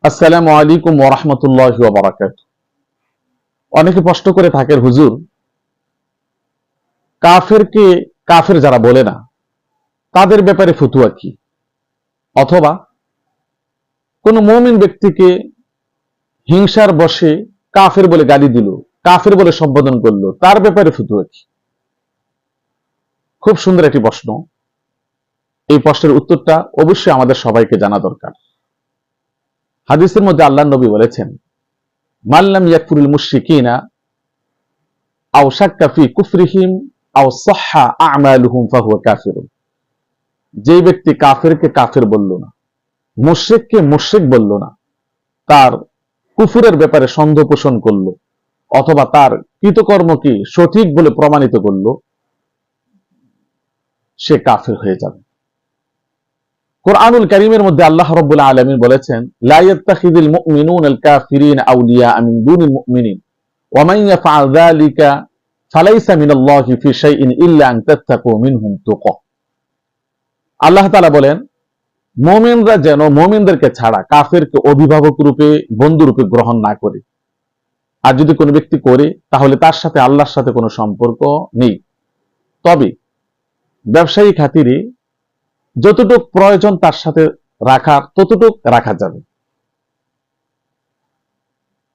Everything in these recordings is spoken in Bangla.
আসসালামু আলাইকুম ওয়া রাহমাতুল্লাহি ওয়া বারাকাতুহু। অনেকে প্রশ্ন করে থাকেন, হুজুর, কাফেরকে কাফের যারা বলে না তাদের ব্যাপারে ফতোয়া কি? অথবা কোন মুমিন ব্যক্তিকে হিংসার বশে কাফের বলে গালি দিল, কাফের বলে সম্বোধন করলো, তার ব্যাপারে ফতোয়া কি? খুব সুন্দর একটি প্রশ্ন। এই প্রশ্নের উত্তরটা অবশ্যই আমাদের সবাইকে জানা দরকার। হাদিসের মধ্যে আল্লাহর নবী বলেছেন, মাল্লাম ইয়াকফুরুল মুশরিকিনা আও শাক্কা ফি কুফরিহিম আও সাহহা আমালুহুম ফাহুয়া কাফিরুন। যে ব্যক্তি কাফেরকে কাফের বলল না, মুশরিককে মুশরিক বলল না, তার কুফুরের ব্যাপারে সন্দেহ পোষণ করলো, অথবা তার কৃতকর্মকে সঠিক বলে প্রমাণিত করলো, সে কাফের হয়ে যাবে। কোরআনুল কারীমের মধ্যে আল্লাহ রাব্বুল আলামিন বলেছেন, লা ইয়াত্তাখিযুল মুমিনুনাল কাফিরিনা আউলিয়া মিন দুনিল মুমিনিন ওয়া মান ইয়াফআল যালিকা ফালাইসা মিনাল্লাহি ফি শাইইন ইল্লা আন তাত্তাকু মিনহুম তুকা। আল্লাহ তাআলা বলেন, মুমিনরা যেন মুমিনদেরকে ছাড়া কাফেরকে অভিভাবক রূপে, বন্ধু রূপে গ্রহণ না করে। আর যদি কোনো ব্যক্তি করে, তাহলে তার সাথে আল্লাহর সাথে কোনো সম্পর্ক নেই। তবে ব্যবসায়ী খাতিরে যতটুক প্রয়োজন তার সাথে রাখার, ততটুক রাখা যাবে।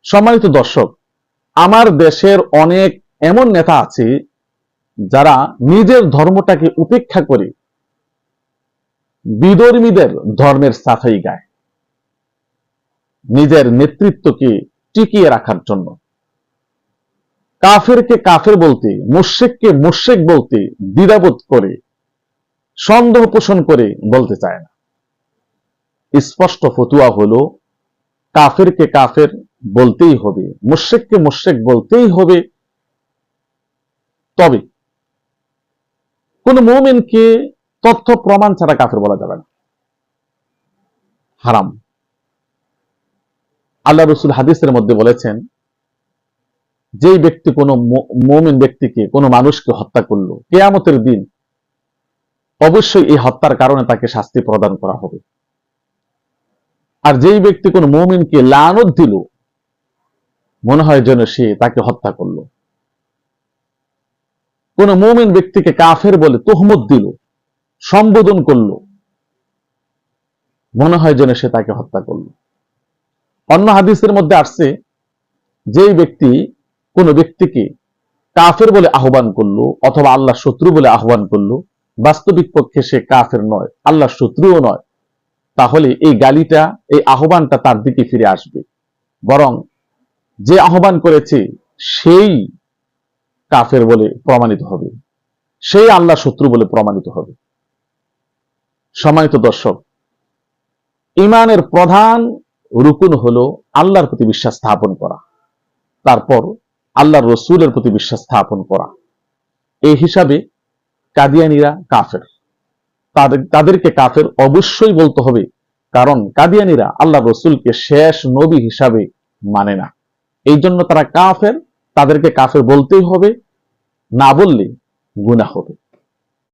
সম্মানিত দর্শক, আমার দেশের অনেক এমন নেতা আছে যারা নিজের ধর্মটাকে উপেক্ষা করে বিধর্মীদের ধর্মের সাফাই গায়, নিজের নেতৃত্বকে টিকিয়ে রাখার জন্য। কাফেরকে কাফের বলতে, মুশরিককে মুশরিক বলতে দ্বিধাবোধ করে, সন্দেহ পোষণ করে বলতে চায় না। স্পষ্ট ফতোয়া হলো, কাফেরকে কাফের বলতেই হবে, মুশরিককে মুশরিক বলতেই হবে। তবে কোন মুমিনকে তথ্য প্রমাণ ছাড়া কাফের বলা যাবে না, হারাম। আল্লাহ রাসূল হাদিসের মধ্যে বলেছেন, যেই ব্যক্তি কোনো মুমিন ব্যক্তিকে, কোনো মানুষকে হত্যা করলো, কিয়ামতের দিন অবশ্যই এই হত্যার কারণে তাকে শাস্তি প্রদান করা হবে। আর যেই ব্যক্তি কোনো মুমিনকে লানত দিল, মনে হয় যেন সে তাকে হত্যা করলো। কোন মুমিন ব্যক্তিকে কাফের বলে তোহমত দিল, সম্বোধন করলো, মনে হয় যেন সে তাকে হত্যা করলো। অন্য হাদিসের মধ্যে আসছে, যেই ব্যক্তি কোন ব্যক্তিকে কাফের বলে আহ্বান করলো, অথবা আল্লাহ শত্রু বলে আহ্বান করলো, বাস্তবিক পক্ষে সে কাফের নয়, আল্লাহ শত্রুও নয়, তাহলে এই গালিটা, এই আহ্বানটা তার দিকে ফিরে আসবে। বরং যে আহ্বান করেছে সেই কাফের বলে প্রমাণিত হবে, সেই আল্লাহ শত্রু বলে প্রমাণিত হবে। সম্মানিত দর্শক, ঈমানের প্রধান রুকুন হলো আল্লাহর প্রতি বিশ্বাস স্থাপন করা, তারপর আল্লাহর রসুলের প্রতি বিশ্বাস স্থাপন করা। এই হিসাবে কাদিয়ানীরা কাফের, তাদেরকে কাফের অবশ্যই বলতে হবে, কারণ কাদিয়ানীরা আল্লাহ রসুলকে শেষ নবী হিসাবে মানে না। এই জন্য তারা কাফের, তাদেরকে কাফের বলতেই হবে, না বললে গুনাহ হবে।